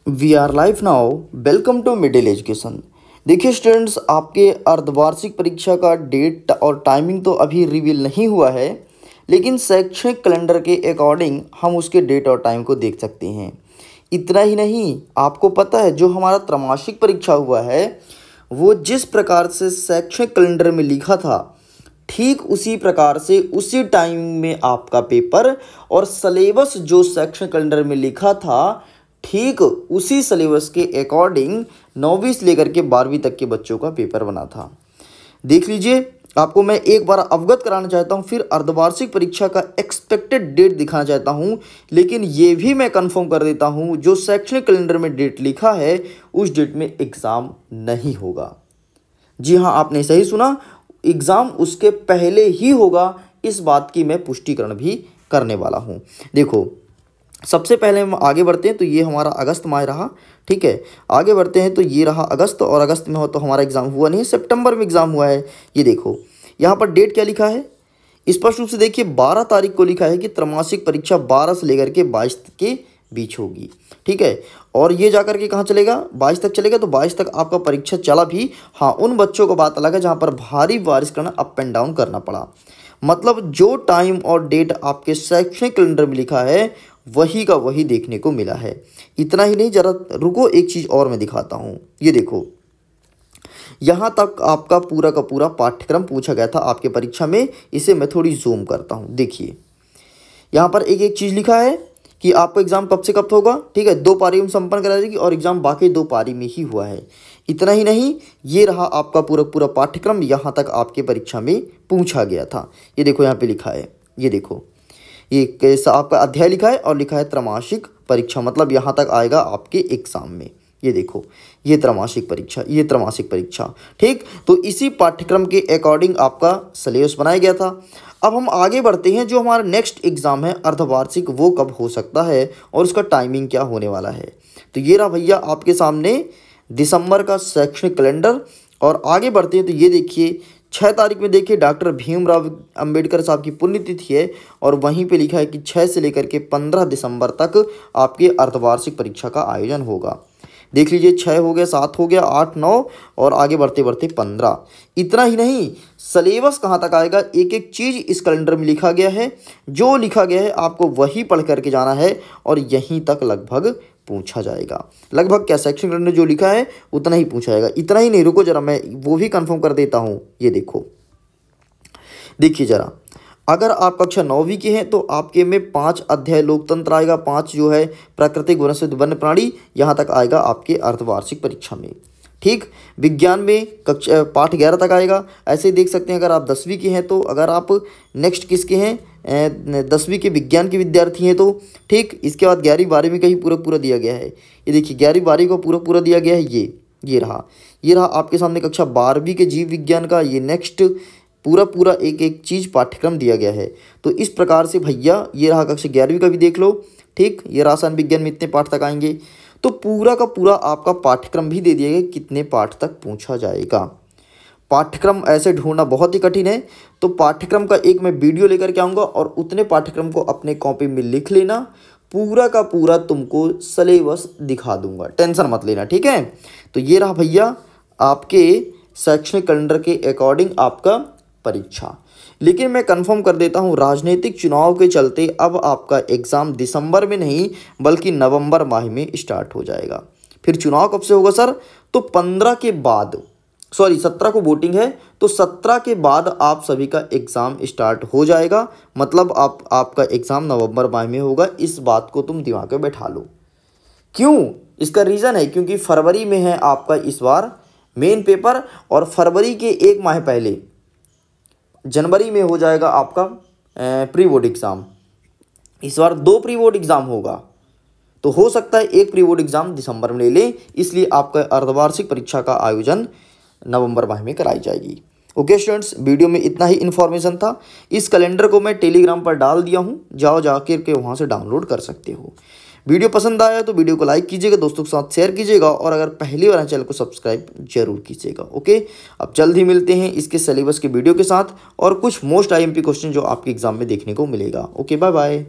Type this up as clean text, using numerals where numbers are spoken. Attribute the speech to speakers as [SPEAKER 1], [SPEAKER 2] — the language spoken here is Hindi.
[SPEAKER 1] We are live now. Welcome to middle education. देखिए स्टूडेंट्स, आपके अर्धवार्षिक परीक्षा का डेट और टाइमिंग तो अभी रिवील नहीं हुआ है, लेकिन शैक्षणिक कैलेंडर के अकॉर्डिंग हम उसके डेट और टाइम को देख सकते हैं। इतना ही नहीं, आपको पता है जो हमारा त्रैमासिक परीक्षा हुआ है वो जिस प्रकार से शैक्षणिक कैलेंडर में लिखा था, ठीक उसी प्रकार से उसी टाइम में आपका पेपर और सिलेबस जो शैक्षणिक कैलेंडर में लिखा था ठीक उसी सिलेबस के अकॉर्डिंग 9वीं से लेकर के 12वीं तक के बच्चों का पेपर बना था। देख लीजिए, आपको मैं एक बार अवगत कराना चाहता हूं, फिर अर्धवार्षिक परीक्षा का एक्सपेक्टेड डेट दिखाना चाहता हूं, लेकिन ये भी मैं कंफर्म कर देता हूं जो शैक्षणिक कैलेंडर में डेट लिखा है उस डेट में एग्ज़ाम नहीं होगा। जी हाँ, आपने सही सुना, एग्ज़ाम उसके पहले ही होगा। इस बात की मैं पुष्टिकरण भी करने वाला हूँ। देखो, सबसे पहले हम आगे बढ़ते हैं तो ये हमारा अगस्त माह रहा, ठीक है। आगे बढ़ते हैं तो ये रहा अगस्त, और अगस्त में हो तो हमारा एग्ज़ाम हुआ नहीं है, सितंबर में एग्ज़ाम हुआ है। ये देखो यहाँ पर डेट क्या लिखा है, स्पष्ट रूप से देखिए 12 तारीख को लिखा है कि त्रैमासिक परीक्षा 12 से लेकर के 22 के बीच होगी, ठीक है। और ये जाकर के कहाँ चलेगा, 22 तक चलेगा। तो 22 तक आपका परीक्षा चला भी। हाँ, उन बच्चों को बात अलग है जहाँ पर भारी बारिश करना, अप एंड डाउन करना पड़ा। मतलब जो टाइम और डेट आपके शैक्षणिक कैलेंडर में लिखा है वही का वही देखने को मिला है। इतना ही नहीं, जरा रुको, एक चीज़ और मैं दिखाता हूँ। ये देखो, यहाँ तक आपका पूरा का पूरा पाठ्यक्रम पूछा गया था आपके परीक्षा में। इसे मैं थोड़ी जूम करता हूँ। देखिए यहाँ पर एक एक चीज़ लिखा है कि आपका एग्ज़ाम कब से कब होगा, ठीक है। 2 पारी में संपन्न करा जाएगी और एग्ज़ाम बाकी 2 पारी में ही हुआ है। इतना ही नहीं, ये रहा आपका पूरा पूरा पाठ्यक्रम, यहाँ तक आपके परीक्षा में पूछा गया था। ये देखो यहाँ पे लिखा है, ये देखो, ये कैसा आपका अध्याय लिखा है और लिखा है त्रैमासिक परीक्षा, मतलब यहाँ तक आएगा आपके एग्ज़ाम में। ये देखो, ये त्रैमासिक परीक्षा, ये त्रैमासिक परीक्षा, ठीक। तो इसी पाठ्यक्रम के अकॉर्डिंग आपका सिलेबस बनाया गया था। अब हम आगे बढ़ते हैं, जो हमारा नेक्स्ट एग्ज़ाम है अर्धवार्षिक, वो कब हो सकता है और उसका टाइमिंग क्या होने वाला है। तो ये रहा भैया आपके सामने दिसंबर का शैक्षणिक कैलेंडर। और आगे बढ़ते हैं तो ये देखिए 6 तारीख में देखिए डॉक्टर भीमराव अंबेडकर साहब की पुण्यतिथि है, और वहीं पे लिखा है कि 6 से लेकर के 15 दिसंबर तक आपके अर्धवार्षिक परीक्षा का आयोजन होगा। देख लीजिए, 6 हो गया, 7 हो गया, 8, 9 और आगे बढ़ते बढ़ते 15। इतना ही नहीं, सिलेबस कहाँ तक आएगा, एक एक चीज़ इस कैलेंडर में लिखा गया है। जो लिखा गया है आपको वही पढ़ करके जाना है और यहीं तक लगभग पूछा जाएगा। लगभग क्या, शैक्षणिक कैलेंडर जो लिखा है उतना ही पूछा जाएगा। इतना ही नहीं, रुको जरा, मैं वो भी कंफर्म कर देता हूँ। ये देखो, देखिए जरा, अगर आप कक्षा 9वीं के हैं तो आपके में 5 अध्याय लोकतंत्र आएगा, 5 जो है प्राकृतिक वनस्पति वन्य प्राणी, यहाँ तक आएगा आपके अर्धवार्षिक परीक्षा में, ठीक। विज्ञान में कक्षा पाठ 11 तक आएगा। ऐसे ही देख सकते हैं, अगर आप 10वीं के हैं तो, अगर आप नेक्स्ट किसके हैं, 10वीं के विज्ञान के विद्यार्थी हैं तो, ठीक। इसके बाद 11वीं 12वीं का ही पूरा पूरा दिया गया है। ये देखिए 11वीं 12वीं को पूरा पूरा दिया गया है। ये रहा आपके सामने कक्षा 12वीं के जीव विज्ञान का, ये नेक्स्ट पूरा पूरा एक एक चीज़ पाठ्यक्रम दिया गया है। तो इस प्रकार से भैया ये रहा कक्षा 11वीं का भी देख लो, ठीक। ये रसायन विज्ञान में इतने पाठ तक आएंगे। तो पूरा का पूरा आपका पाठ्यक्रम भी दे दिया गया कितने पाठ तक पूछा जाएगा। पाठ्यक्रम ऐसे ढूंढना बहुत ही कठिन है, तो पाठ्यक्रम का एक मैं वीडियो लेकर के आऊँगा और उतने पाठ्यक्रम को अपने कॉपी में लिख लेना। पूरा का पूरा तुमको सिलेबस दिखा दूंगा, टेंशन मत लेना, ठीक है। तो ये रहा भैया आपके शैक्षणिक कैलेंडर के अकॉर्डिंग आपका परीक्षा। लेकिन मैं कंफर्म कर देता हूं, राजनीतिक चुनाव के चलते अब आपका एग्ज़ाम दिसंबर में नहीं बल्कि नवंबर माह में स्टार्ट हो जाएगा। फिर चुनाव कब से होगा सर, तो 15 के बाद, सॉरी 17 को वोटिंग है, तो 17 के बाद आप सभी का एग्ज़ाम स्टार्ट हो जाएगा। मतलब आपका एग्ज़ाम नवंबर माह में होगा। इस बात को तुम दिमाग में बैठा लो। क्यों, इसका रीज़न है क्योंकि फरवरी में है आपका इस बार मेन पेपर, और फरवरी के 1 माह पहले जनवरी में हो जाएगा आपका प्री बोर्ड एग्ज़ाम। इस बार 2 प्री बोर्ड एग्ज़ाम होगा, तो हो सकता है 1 प्री बोर्ड एग्ज़ाम दिसंबर में ले लें, इसलिए आपका अर्धवार्षिक परीक्षा का आयोजन नवंबर माह में कराई जाएगी। ओके स्टूडेंट्स, वीडियो में इतना ही इन्फॉर्मेशन था। इस कैलेंडर को मैं टेलीग्राम पर डाल दिया हूँ, जाकर के वहाँ से डाउनलोड कर सकते हो। वीडियो पसंद आया तो वीडियो को लाइक कीजिएगा, दोस्तों के साथ शेयर कीजिएगा, और अगर पहली बार चैनल को सब्सक्राइब जरूर कीजिएगा। ओके, अब जल्द ही मिलते हैं इसके सिलेबस के वीडियो के साथ और कुछ मोस्ट आईएमपी क्वेश्चन जो आपके एग्जाम में देखने को मिलेगा। Okay, bye bye.